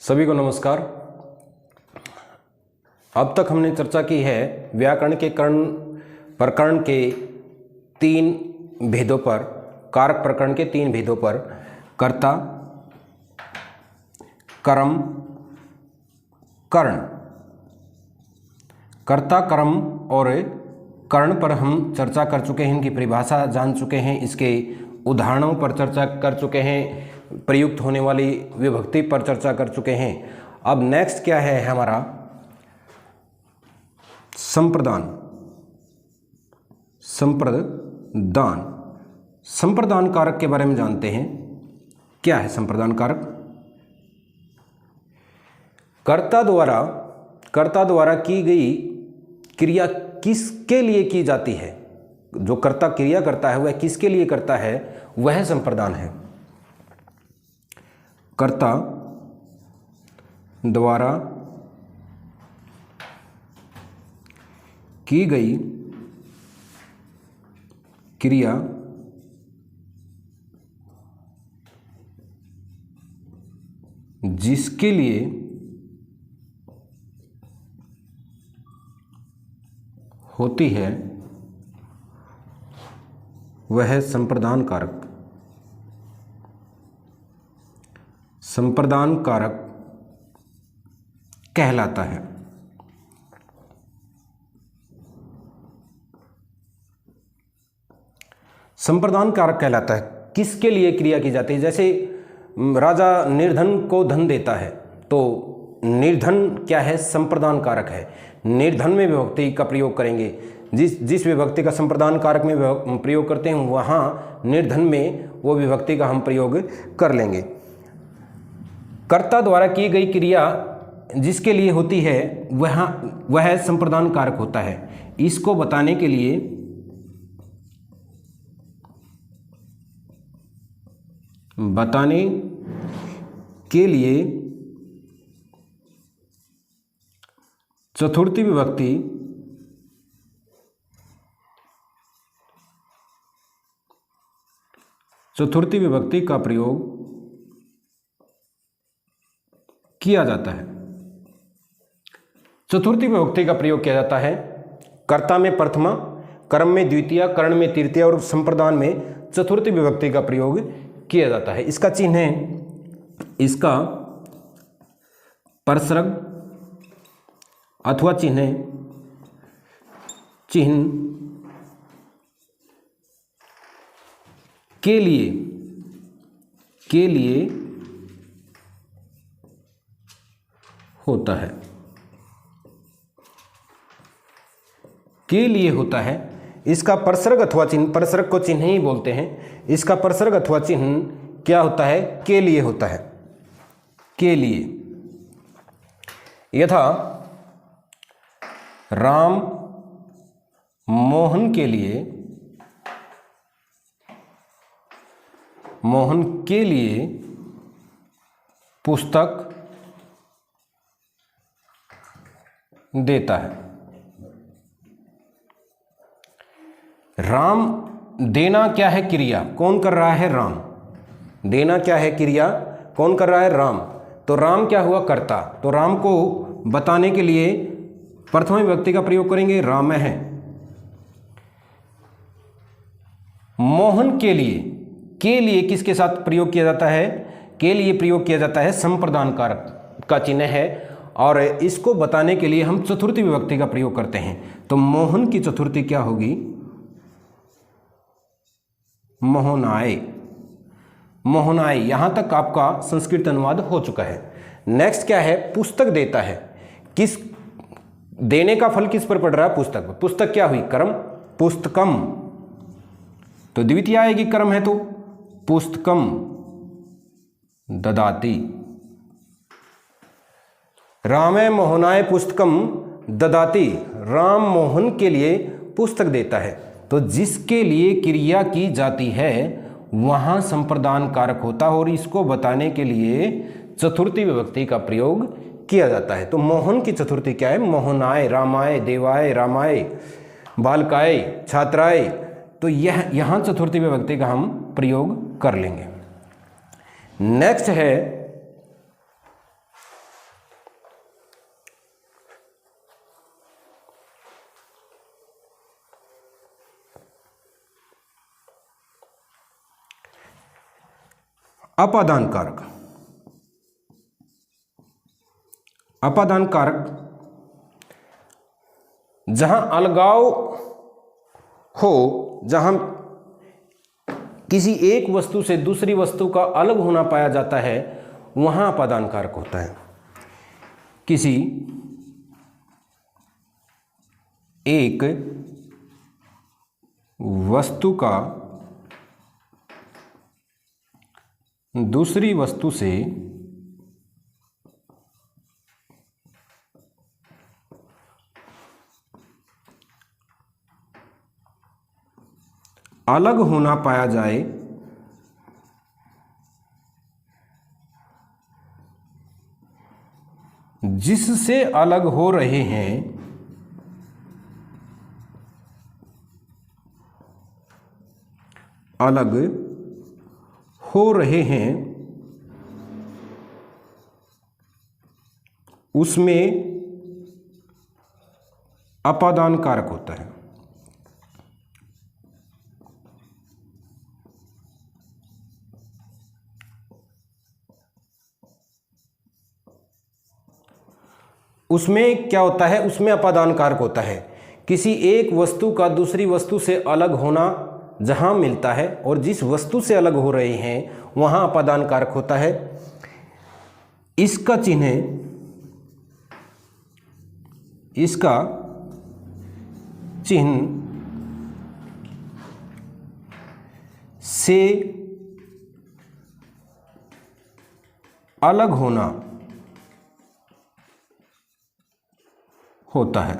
सभी को नमस्कार। अब तक हमने चर्चा की है व्याकरण के प्रकरण के 3 भेदों पर, कारक प्रकरण के 3 भेदों पर, कर्ता, कर्म, कर्ण। कर्ता, कर्म और कर्ण पर हम चर्चा कर चुके हैं, इनकी परिभाषा जान चुके हैं, इसके उदाहरणों पर चर्चा कर चुके हैं, प्रयुक्त होने वाली विभक्ति पर चर्चा कर चुके हैं। अब नेक्स्ट क्या है हमारा संप्रदान। संप्रदान कारक के बारे में जानते हैं। क्या है संप्रदान कारक? कर्ता द्वारा की गई क्रिया किसके लिए की जाती है? जो कर्ता क्रिया करता है वह किसके लिए करता है, वह संप्रदान है। कर्ता द्वारा की गई क्रिया जिसके लिए होती है वह संप्रदान कारक कहलाता है। संप्रदान कारक कहलाता है। किसके लिए क्रिया की जाती है? जैसे राजा निर्धन को धन देता है, तो निर्धन क्या है? संप्रदान कारक है। निर्धन में विभक्ति का प्रयोग करेंगे। जिस विभक्ति का संप्रदान कारक में प्रयोग करते हैं वहाँ निर्धन में वो विभक्ति का हम प्रयोग कर लेंगे। कर्ता द्वारा की गई क्रिया जिसके लिए होती है वह संप्रदान कारक होता है। इसको बताने के लिए चतुर्थी विभक्ति का प्रयोग किया जाता है। चतुर्थी विभक्ति का प्रयोग किया जाता है। कर्ता में प्रथमा, कर्म में द्वितीया, कर्ण में तृतीया और संप्रदान में चतुर्थी विभक्ति का प्रयोग किया जाता है। इसका चिन्ह है, इसका परसर्ग अथवा चिन्ह के लिए होता है। के लिए होता है। इसका परसर्ग अथवा चिन्ह, परसर्ग को चिन्ह ही बोलते हैं। इसका परसर्ग अथवा चिन्ह क्या होता है? के लिए होता है। के लिए। यथा राम मोहन के लिए पुस्तक देता है। राम देना क्या है? क्रिया। कौन कर रहा है? राम। देना क्या है? क्रिया। कौन कर रहा है? राम। तो राम क्या हुआ? कर्ता। तो राम को बताने के लिए प्रथमा विभक्ति का प्रयोग करेंगे, राम है। मोहन के लिए किसके साथ प्रयोग किया जाता है? के लिए प्रयोग किया जाता है, संप्रदान कारक का चिन्ह है। और इसको बताने के लिए हम चतुर्थी विभक्ति का प्रयोग करते हैं। तो मोहन की चतुर्थी क्या होगी? मोहनाए। यहां तक आपका संस्कृत अनुवाद हो चुका है। नेक्स्ट क्या है? पुस्तक देता है। किस देने का फल किस पर पड़ रहा है? पुस्तक। पुस्तक क्या हुई? कर्म। पुस्तकम, तो द्वितीय आएगी, कर्म है तो पुस्तकम ददाति। रामे मोहनाय पुस्तकम ददाति। राम मोहन के लिए पुस्तक देता है। तो जिसके लिए क्रिया की जाती है वहां संप्रदान कारक होता है और इसको बताने के लिए चतुर्थी विभक्ति का प्रयोग किया जाता है। तो मोहन की चतुर्थी क्या है? मोहनाय, रामाय, देवाय, रामाय, बालकाय, छात्राय। तो यह यहाँ चतुर्थी विभक्ति का हम प्रयोग कर लेंगे। नेक्स्ट है अपादान कारक। अपादान कारक जहां अलगाव हो, जहां किसी एक वस्तु से दूसरी वस्तु का अलग होना पाया जाता है, वहां अपादान कारक होता है। किसी एक वस्तु का दूसरी वस्तु से अलग होना पाया जाए, जिससे अलग हो रहे हैं अलग हो रहे हैं उसमें अपादान कारक होता है। उसमें क्या होता है? उसमें अपादान कारक होता है। किसी एक वस्तु का दूसरी वस्तु से अलग होना जहां मिलता है और जिस वस्तु से अलग हो रहे हैं वहां अपादान कारक होता है। इसका चिन्ह से अलग होना होता है,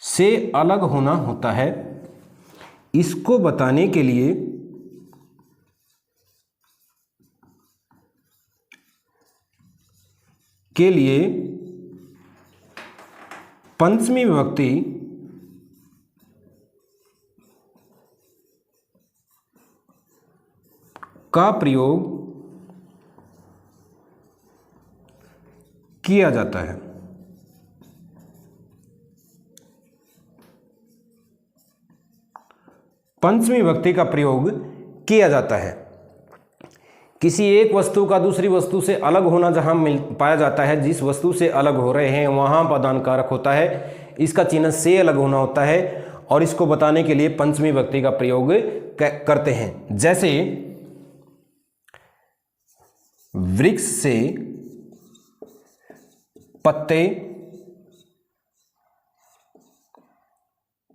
से अलग होना होता है। इसको बताने के लिए पंचमी विभक्ति का प्रयोग किया जाता है। पंचमी विभक्ति का प्रयोग किया जाता है। किसी एक वस्तु का दूसरी वस्तु से अलग होना जहां पाया जाता है, जिस वस्तु से अलग हो रहे हैं वहां अपादान कारक होता है। इसका चिन्ह से अलग होना होता है और इसको बताने के लिए पंचमी विभक्ति का प्रयोग करते हैं। जैसे वृक्ष से पत्ते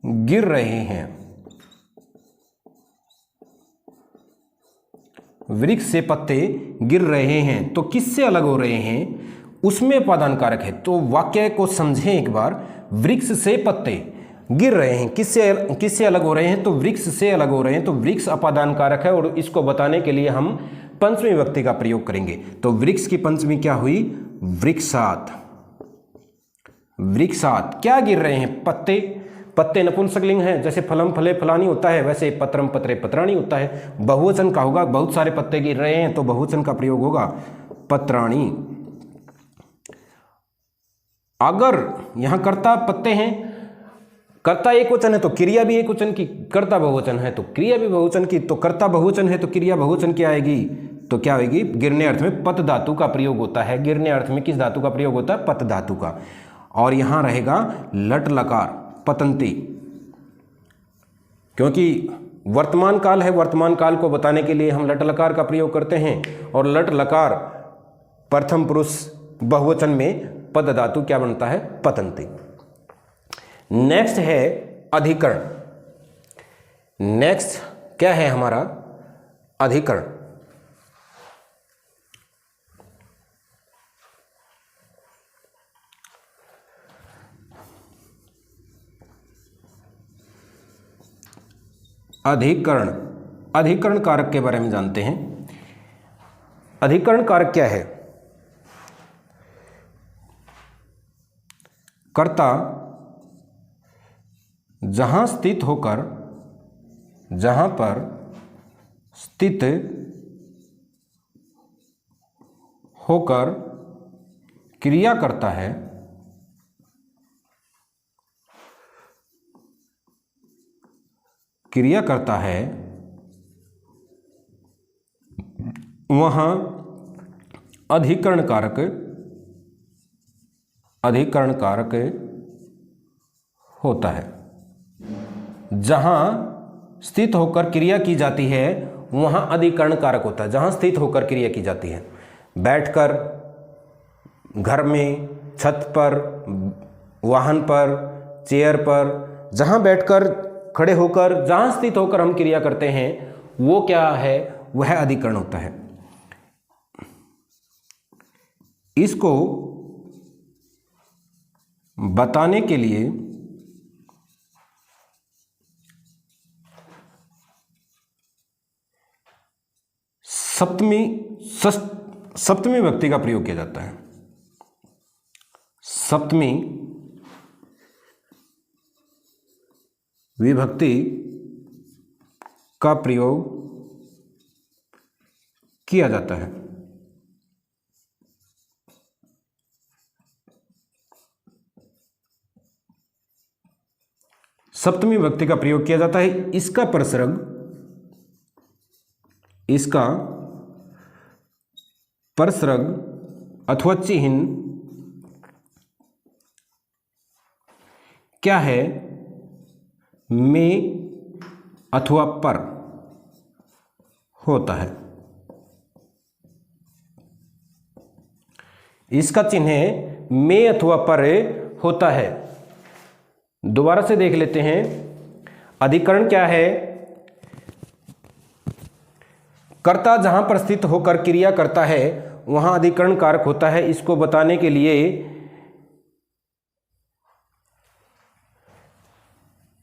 गिर रहे हैं। वृक्ष से पत्ते गिर रहे हैं, तो किससे अलग हो रहे हैं? उसमें अपादान कारक है। तो वाक्य को समझें एक बार। वृक्ष से पत्ते गिर रहे हैं, किससे अलग हो रहे हैं? तो वृक्ष से अलग हो रहे हैं, तो वृक्ष अपादान कारक है और इसको बताने के लिए हम पंचमी विभक्ति का प्रयोग करेंगे। तो वृक्ष की पंचमी क्या हुई? वृक्षात। वृक्षात क्या गिर रहे हैं? पत्ते। पत्ते नपुंसकलिंग है, जैसे फलम फले फलानी होता है, वैसे पत्रम पत्रे पत्राणी होता है। बहुवचन का होगा, बहुत सारे पत्ते गिर रहे हैं, तो बहुवचन का प्रयोग होगा पत्राणी। अगर यहां कर्ता पत्ते हैं, कर्ता एक वचन है तो क्रिया भी एक वचन की, कर्ता बहुवचन है तो क्रिया भी बहुवचन की, तो कर्ता बहुवचन है तो क्रिया बहुवचन की आएगी। तो क्या होगी? गिरने अर्थ में पत धातु का प्रयोग होता है। गिरने अर्थ में किस धातु का प्रयोग होता है? पत धातु का। और यहां रहेगा लट लकार, पतंती, क्योंकि वर्तमान काल है। वर्तमान काल को बताने के लिए हम लट लकार का प्रयोग करते हैं और लट लकार प्रथम पुरुष बहुवचन में पद धातु क्या बनता है? पतंती। नेक्स्ट है अधिकरण। नेक्स्ट क्या है हमारा? अधिकरण। अधिकरण, अधिकरण कारक के बारे में जानते हैं। अधिकरण कारक क्या है? कर्ता जहां पर स्थित होकर क्रिया करता है, वहाँ अधिकरण कारक होता है। जहाँ स्थित होकर क्रिया की जाती है वहाँ अधिकरण कारक होता है। जहाँ स्थित होकर क्रिया की जाती है, बैठकर, घर में, छत पर, वाहन पर, चेयर पर, जहाँ बैठकर, खड़े होकर, जहाँ स्थित होकर हम क्रिया करते हैं वो क्या है, वह अधिकरण होता है। इसको बताने के लिए सप्तमी विभक्ति का प्रयोग किया जाता है। सप्तमी विभक्ति का प्रयोग किया जाता है। सप्तमी विभक्ति का प्रयोग किया जाता है। इसका परसर्ग अथवा चिह्न क्या है, में अथवा पर होता है। इसका चिन्ह में अथवा पर होता है। दोबारा से देख लेते हैं। अधिकरण क्या है, कर्ता जहां पर स्थित होकर क्रिया करता है वहां अधिकरण कारक होता है। इसको बताने के लिए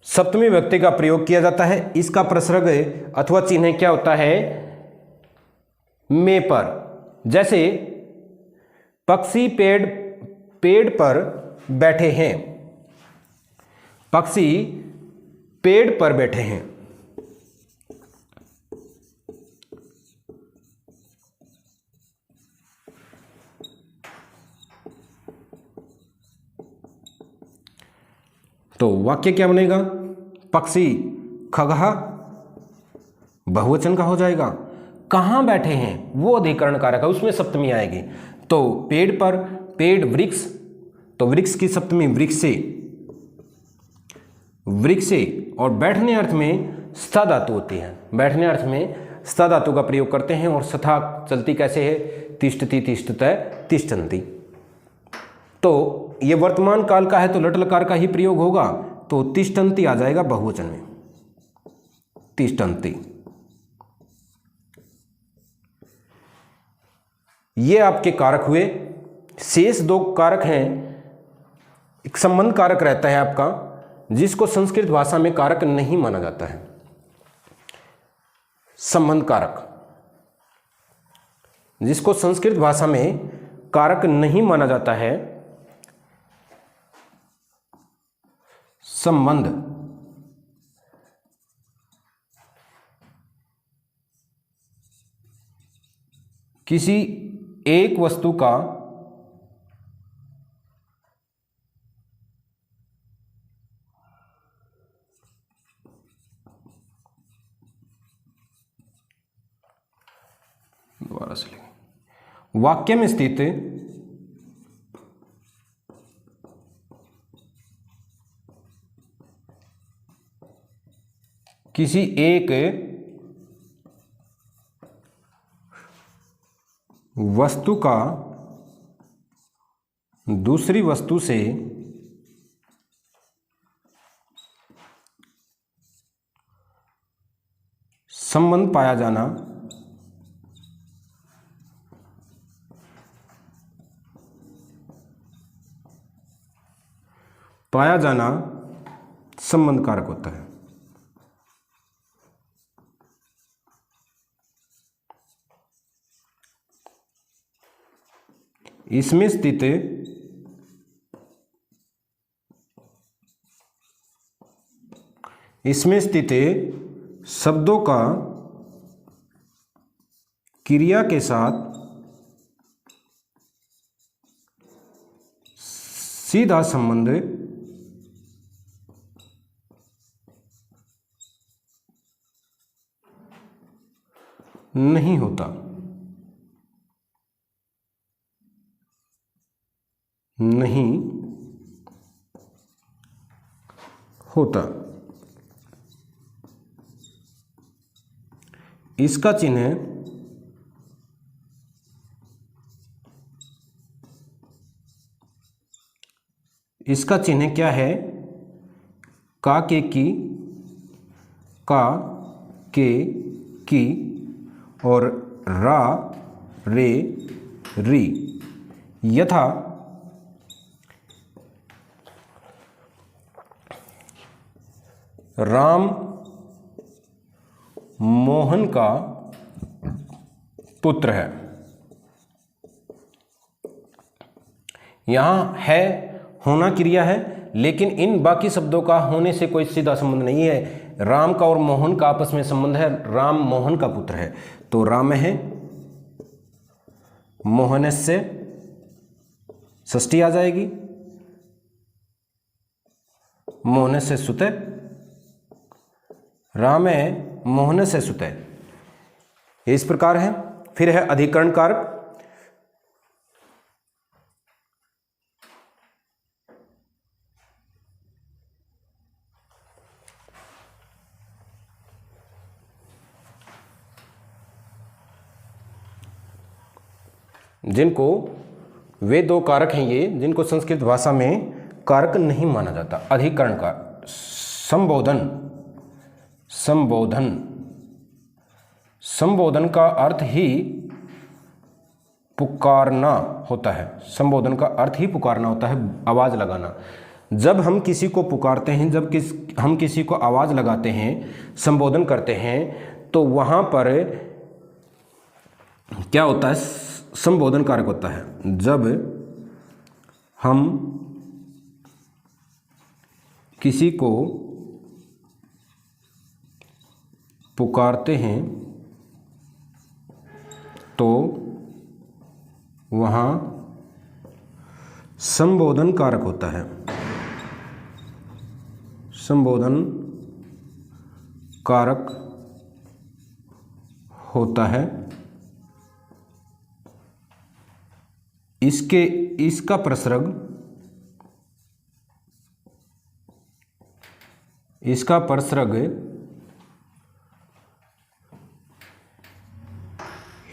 सप्तमी विभक्ति का प्रयोग किया जाता है। इसका प्रसर्ग अथवा चिन्ह क्या होता है, में पर। जैसे पक्षी पेड़ पर बैठे हैं, पक्षी पेड़ पर बैठे हैं। तो वाक्य क्या बनेगा, पक्षी खगहा बहुवचन का हो जाएगा। कहाँ बैठे हैं वो अधिकरण कारक है, उसमें सप्तमी आएगी। तो पेड़ पर, पेड़ वृक्ष, तो वृक्ष की सप्तमी वृक्षे, वृक्षे। और बैठने अर्थ में स्था धातु होती है। बैठने अर्थ में स्था धातु का प्रयोग करते हैं। और सथा चलती कैसे है, तिष्ठति तिष्ठतय तिष्ठन्ति। तो ये वर्तमान काल का है तो लट लकार का ही प्रयोग होगा। तो तिष्ठन्ति आ जाएगा बहुवचन में, तिष्ठन्ति। ये आपके कारक हुए। शेष दो कारक हैं। एक संबंध कारक रहता है आपका, जिसको संस्कृत भाषा में कारक नहीं माना जाता है। संबंध कारक, जिसको संस्कृत भाषा में कारक नहीं माना जाता है। संबंध किसी एक वस्तु का दोबारा से लिखें, वाक्य में स्थित किसी एक वस्तु का दूसरी वस्तु से संबंध पाया जाना संबंध कारक होता है। इसमें स्थित शब्दों का क्रिया के साथ सीधा संबंध नहीं होता। नहीं होता। इसका चिन्ह क्या है? का के की और रा रे री। यथा राम मोहन का पुत्र है। यहां है होना क्रिया है, लेकिन इन बाकी शब्दों का होने से कोई सीधा संबंध नहीं है। राम का और मोहन का आपस में संबंध है, राम मोहन का पुत्र है, तो राम है, मोहन से षष्ठी आ जाएगी, मोहन से सुते, राम है मोहन से सुते। इस प्रकार है। फिर है अधिकरण कारक। जिनको वे दो कारक हैं ये, जिनको संस्कृत भाषा में कारक नहीं माना जाता। अधिकरण का संबोधन का अर्थ ही पुकारना होता है। संबोधन का अर्थ ही पुकारना होता है, आवाज लगाना। जब हम किसी को पुकारते हैं, जब हम किसी को आवाज लगाते हैं, संबोधन करते हैं, तो वहां पर क्या होता है? संबोधन कारक होता है। जब हम किसी को पुकारते हैं तो वहाँ संबोधन कारक होता है। संबोधन कारक होता है। इसका प्रसर्ग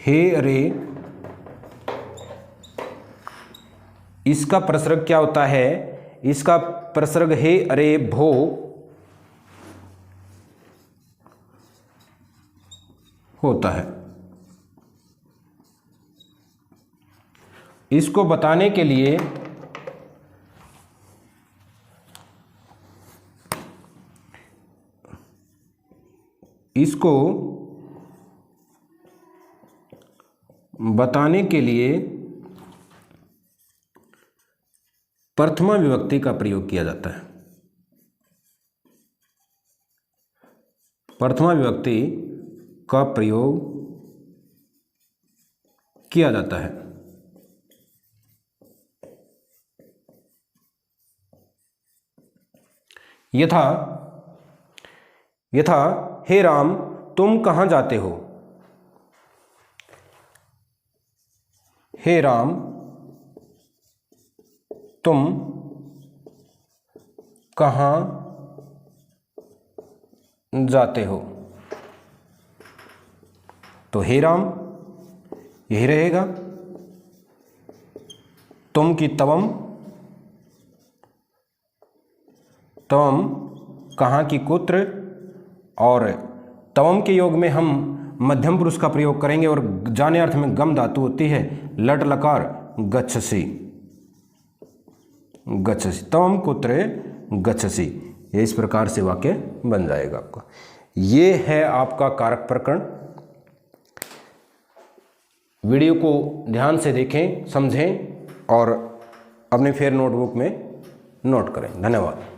हे रे। इसका प्रसर्ग क्या होता है? इसका प्रसर्ग हे अरे भो होता है। इसको बताने के लिए प्रथमा विभक्ति का प्रयोग किया जाता है। प्रथमा विभक्ति का प्रयोग किया जाता है। यथा हे राम तुम कहाँ जाते हो? हे राम तुम कहाँ जाते हो? तो हे राम यही रहेगा। तुम की तवम कहाँ की कुत्र, और तवम के योग में हम मध्यम पुरुष का प्रयोग करेंगे और जाने अर्थ में गम धातु होती है, लट लकार गच्छसि। तवम कुत्र गच्छसि। ये इस प्रकार से वाक्य बन जाएगा आपका। ये है आपका कारक प्रकरण। वीडियो को ध्यान से देखें, समझें और अपने फेयर नोटबुक में नोट करें। धन्यवाद।